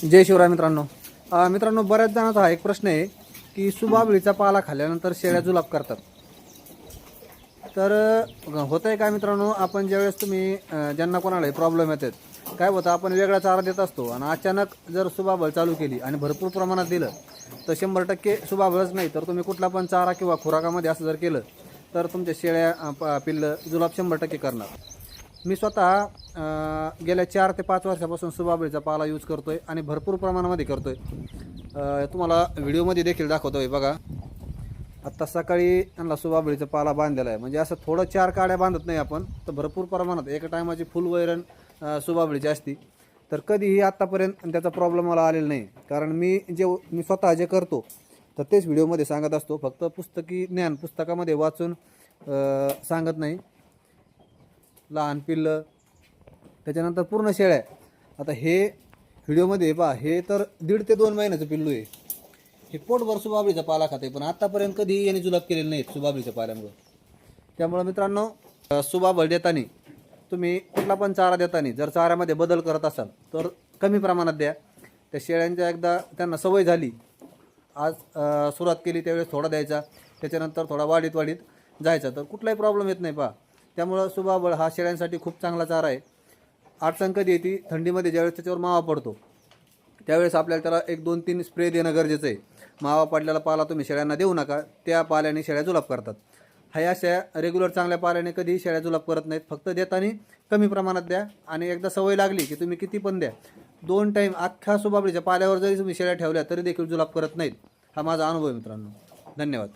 जय शिवराय मित्रांनो. मित्रांनो, बऱ्याच जणांचा हा एक प्रश्न आहे की सुबाबळीचा पाला खाल्ल्यानंतर शेळ्या जुलाब करतात. तर होतं आहे काय मित्रांनो, आपण ज्यावेळेस तुम्ही ज्यांना कोणाला प्रॉब्लेम येतात, काय होतं, आपण वेगळा चारा देत असतो आणि अचानक जर सुबाबळ चालू केली आणि भरपूर प्रमाणात दिलं तर 100% सुबाबळच नाही तर तुम्ही कुठला पण चारा किंवा खुराकामध्ये असं जर केलं तर तुमच्या शेळ्या पिल्लं जुलाब 100% करणार. मी स्वतः गेल्या 4 ते 5 वर्षापासून सुबाबळीचा पाला यूज करतोय आणि भरपूर प्रमाणामध्ये करतोय. तुम्हाला व्हिडिओमध्ये देखील दाखवतोय बघा. आत्ता सकाळी त्यांना सुबाबळीचा पाला बांधलेला आहे. म्हणजे असं थोडं 4 काड्या बांधत नाही आपण, तर भरपूर प्रमाणात एका टायमाची फुल वैरण सुबाबळीची असती. तर कधीही आत्तापर्यंत त्याचा प्रॉब्लेम मला आलेला नाही. कारण मी स्वतः जे करतो तर तेच व्हिडिओमध्ये सांगत असतो. फक्त पुस्तकी ज्ञान पुस्तकामध्ये वाचून सांगत नाही. लहान पिल्लं, त्याच्यानंतर पूर्ण शेळ्या. आता हे व्हिडिओमध्ये पहा, हे तर 1.5 ते 2 महिन्याचं पिल्लू आहे. हे पोटभर सुबाबळीचा पाला खाते, पण आतापर्यंत कधी याने जुलाब केलेले नाहीत सुबाबळीच्या पाल्यामुळं. त्यामुळं मित्रांनो, सुबाबळ देताना तुम्ही कुठला पण चारा देताना जर चाऱ्यामध्ये बदल करत असाल तर कमी प्रमाणात द्या. त्या शेळ्यांच्या एकदा त्यांना सवय झाली, आज सुरुवात केली त्यावेळेस थोडा द्यायचा, त्याच्यानंतर थोडा वाढीत जायचा, तर कुठलाही प्रॉब्लेम येत नाही पहा. त्यामुळं सुबाबळ हा शेळ्यांसाठी खूप चांगला चारा आहे. अडचण कधी येते, थंडीमध्ये ज्यावेळेस त्याच्यावर मावा पडतो त्यावेळेस आपल्याला त्याला 1, 2, 3 स्प्रे देणं गरजेचं आहे. मावा पडलेला पाला तुम्ही शेळ्यांना देऊ नका, त्या पाल्याने शेळ्या जुलाब करतात. ह्या अशा रेग्युलर चांगल्या पाल्याने कधीही शेळ्या जुलाब करत नाहीत. फक्त देताना कमी प्रमाणात द्या आणि एकदा सवय लागली की तुम्ही किती पण द्या. 2 टाईम अख्ख्या सुबाबळीच्या पाल्यावर जरी तुम्ही शेळ्या ठेवल्या तरी देखील जुलाब करत नाहीत. हा माझा अनुभव आहे मित्रांनो. धन्यवाद.